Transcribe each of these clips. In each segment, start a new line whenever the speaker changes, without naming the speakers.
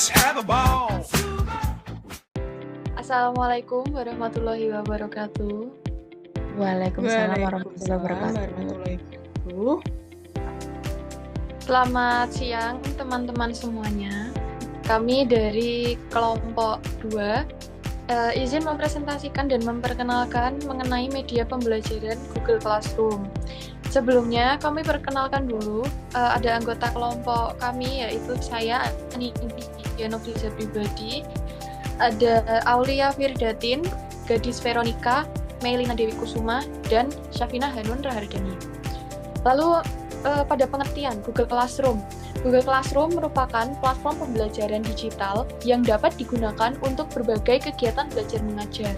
Let's have a ball.
Assalamualaikum warahmatullahi wabarakatuh.
Waalaikumsalam warahmatullahi wabarakatuh.
warahmatullahi wabarakatuh.
Selamat siang teman-teman semuanya. Kami dari kelompok 2 izin mempresentasikan dan memperkenalkan mengenai media pembelajaran Google Classroom. Sebelumnya kami perkenalkan dulu ada anggota kelompok kami, yaitu saya Anindya Nofriza pribadi, ada Aulia Firdatin, Gadis Veronica, Meilina Dewi Kusuma, dan Syafina Hanun Rahardani. Lalu pada pengertian Google Classroom. Google Classroom merupakan platform pembelajaran digital yang dapat digunakan untuk berbagai kegiatan belajar mengajar.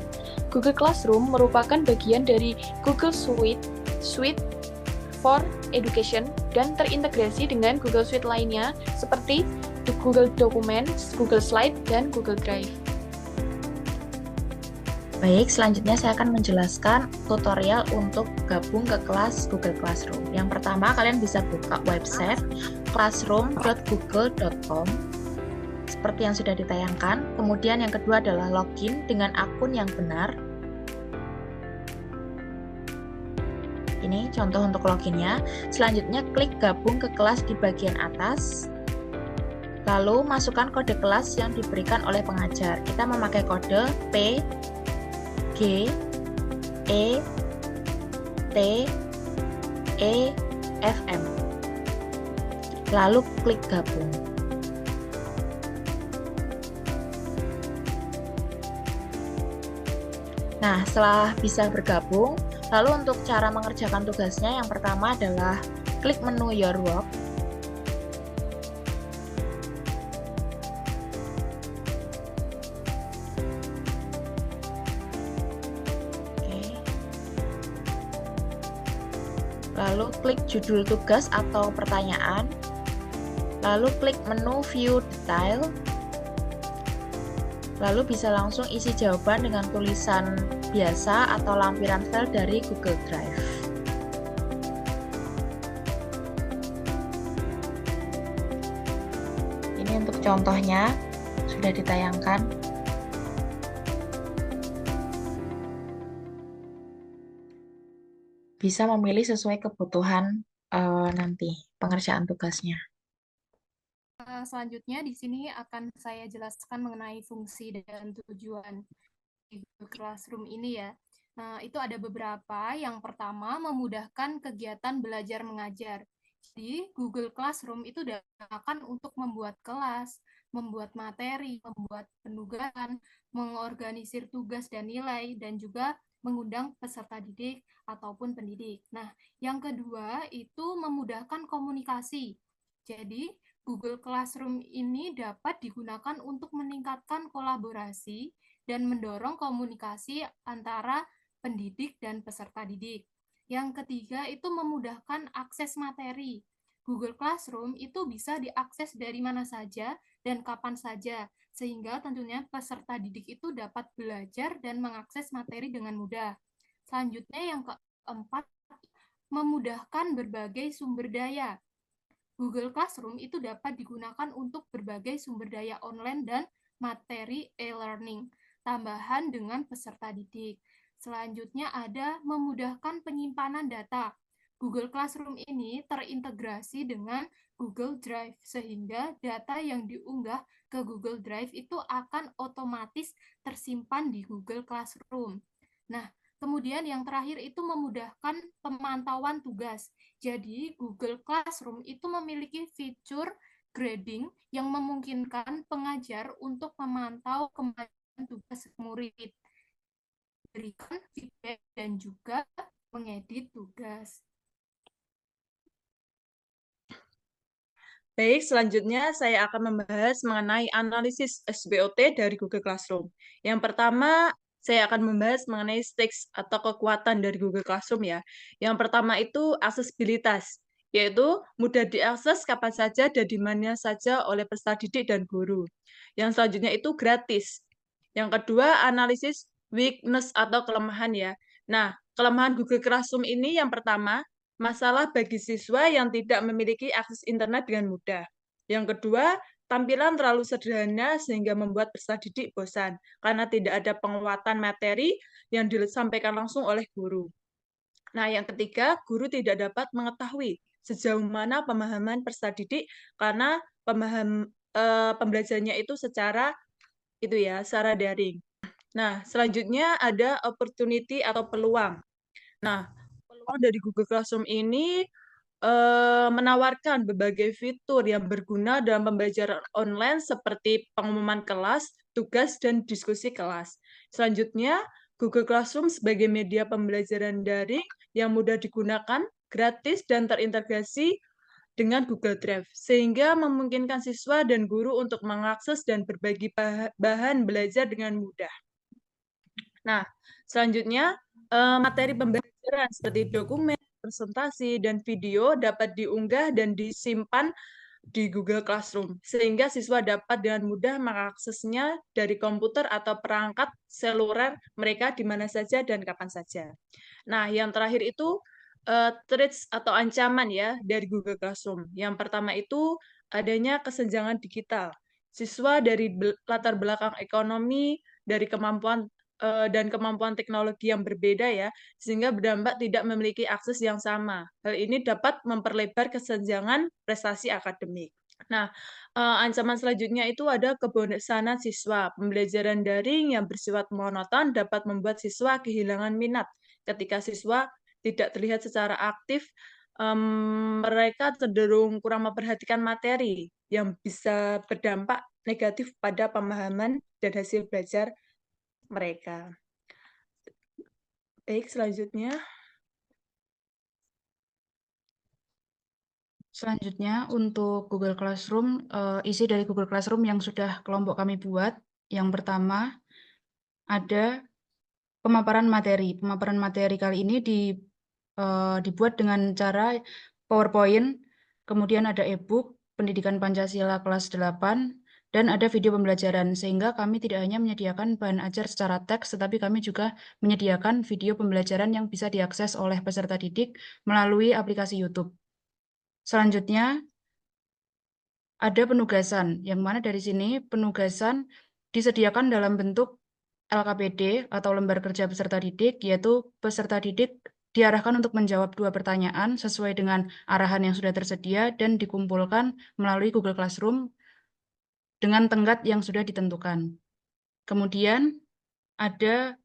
Google Classroom merupakan bagian dari Google Suite for Education dan terintegrasi dengan Google Suite lainnya seperti Google Documents, Google Slide, dan Google Drive.
Baik, selanjutnya saya akan menjelaskan tutorial untuk gabung ke kelas Google Classroom. Yang pertama, kalian bisa buka website classroom.google.com seperti yang sudah ditayangkan. Kemudian yang kedua adalah login dengan akun yang benar. Ini contoh untuk loginnya. Selanjutnya klik gabung ke kelas di bagian atas. Lalu masukkan kode kelas yang diberikan oleh pengajar. Kita memakai kode P G E T E F M. Lalu klik gabung. Nah, setelah bisa bergabung, lalu untuk cara mengerjakan tugasnya, yang pertama adalah klik menu Your Work. Lalu klik judul tugas atau pertanyaan, lalu klik menu View Detail, lalu bisa langsung isi jawaban dengan tulisan biasa atau lampiran file dari Google Drive. Ini untuk contohnya sudah ditayangkan. Bisa memilih sesuai kebutuhan nanti pengerjaan tugasnya.
Selanjutnya di sini akan saya jelaskan mengenai fungsi dan tujuan Google Classroom ini ya. Nah, itu ada beberapa. Yang pertama, memudahkan kegiatan belajar mengajar. Jadi, Google Classroom itu digunakan untuk membuat kelas, membuat materi, membuat penugasan, mengorganisir tugas dan nilai, dan juga mengundang peserta didik ataupun pendidik. Nah, yang kedua itu memudahkan komunikasi. Jadi, Google Classroom ini dapat digunakan untuk meningkatkan kolaborasi dan mendorong komunikasi antara pendidik dan peserta didik. Yang ketiga itu memudahkan akses materi. Google Classroom itu bisa diakses dari mana saja dan kapan saja, sehingga tentunya peserta didik itu dapat belajar dan mengakses materi dengan mudah. Selanjutnya yang keempat, memudahkan berbagai sumber daya. Google Classroom itu dapat digunakan untuk berbagai sumber daya online dan materi e-learning, tambahan dengan peserta didik. Selanjutnya ada memudahkan penyimpanan data. Google Classroom ini terintegrasi dengan Google Drive, sehingga data yang diunggah ke Google Drive itu akan otomatis tersimpan di Google Classroom. Nah, kemudian yang terakhir itu memudahkan pemantauan tugas. Jadi, Google Classroom itu memiliki fitur grading yang memungkinkan pengajar untuk memantau kemajuan tugas murid, berikan feedback, dan juga mengedit tugas.
Baik, selanjutnya saya akan membahas mengenai analisis SWOT dari Google Classroom. Yang pertama, saya akan membahas mengenai strengths atau kekuatan dari Google Classroom ya. Yang pertama itu aksesibilitas, yaitu mudah diakses kapan saja dan di mana saja oleh peserta didik dan guru. Yang selanjutnya itu gratis. Yang kedua, analisis weakness atau kelemahan ya. Nah, kelemahan Google Classroom ini yang pertama, masalah bagi siswa yang tidak memiliki akses internet dengan mudah. Yang kedua, tampilan terlalu sederhana sehingga membuat peserta didik bosan karena tidak ada penguatan materi yang disampaikan langsung oleh guru. Nah, yang ketiga, guru tidak dapat mengetahui sejauh mana pemahaman peserta didik karena pembelajarannya itu secara daring. Nah, selanjutnya ada opportunity atau peluang. Nah, peluang dari Google Classroom ini menawarkan berbagai fitur yang berguna dalam pembelajaran online seperti pengumuman kelas, tugas, dan diskusi kelas. Selanjutnya, Google Classroom sebagai media pembelajaran daring yang mudah digunakan, gratis, dan terintegrasi dengan Google Drive, sehingga memungkinkan siswa dan guru untuk mengakses dan berbagi bahan belajar dengan mudah. Nah, selanjutnya, materi pembelajaran seperti dokumen, presentasi, dan video dapat diunggah dan disimpan di Google Classroom, sehingga siswa dapat dengan mudah mengaksesnya dari komputer atau perangkat seluler mereka di mana saja dan kapan saja. Nah, yang terakhir itu threats atau ancaman ya dari Google Classroom. Yang pertama itu adanya kesenjangan digital. Siswa dari latar belakang ekonomi, dari kemampuan dan kemampuan teknologi yang berbeda ya, sehingga berdampak tidak memiliki akses yang sama. Hal ini dapat memperlebar kesenjangan prestasi akademik. Nah, ancaman selanjutnya itu ada kebosanan siswa. Pembelajaran daring yang bersifat monoton dapat membuat siswa kehilangan minat. Ketika siswa tidak terlihat secara aktif, mereka cenderung kurang memperhatikan materi yang bisa berdampak negatif pada pemahaman dan hasil belajar mereka. Baik, selanjutnya.
Selanjutnya untuk Google Classroom, isi dari Google Classroom yang sudah kelompok kami buat. Yang pertama ada pemaparan materi. Pemaparan materi kali ini dibuat dengan cara PowerPoint, kemudian ada e-book, Pendidikan Pancasila kelas 8, dan ada video pembelajaran, sehingga kami tidak hanya menyediakan bahan ajar secara teks, tetapi kami juga menyediakan video pembelajaran yang bisa diakses oleh peserta didik melalui aplikasi YouTube. Selanjutnya, ada penugasan, yang mana dari sini penugasan disediakan dalam bentuk LKPD atau lembar kerja peserta didik, yaitu peserta didik diarahkan untuk menjawab 2 pertanyaan sesuai dengan arahan yang sudah tersedia dan dikumpulkan melalui Google Classroom dengan tenggat yang sudah ditentukan. Kemudian ada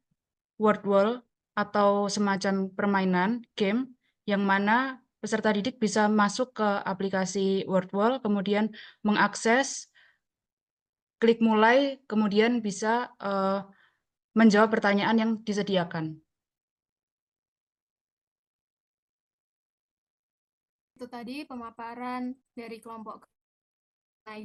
word wall atau semacam permainan game yang mana peserta didik bisa masuk ke aplikasi word wall, kemudian mengakses, klik mulai, kemudian bisa menjawab pertanyaan yang disediakan.
Itu tadi pemaparan dari kelompok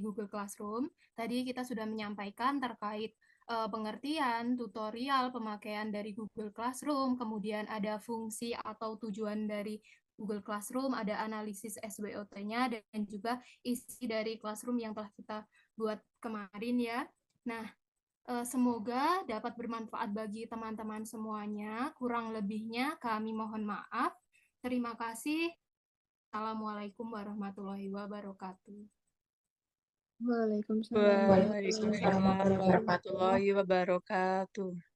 Google Classroom. Tadi kita sudah menyampaikan terkait pengertian, tutorial, pemakaian dari Google Classroom, kemudian ada fungsi atau tujuan dari Google Classroom, ada analisis SWOT-nya, dan juga isi dari Classroom yang telah kita buat kemarin ya. Nah, semoga dapat bermanfaat bagi teman-teman semuanya. Kurang lebihnya kami mohon maaf. Terima kasih. Assalamualaikum warahmatullahi wabarakatuh.
Waalaikumsalam
Waalaikumsalam warahmatullahi wabarakatuh.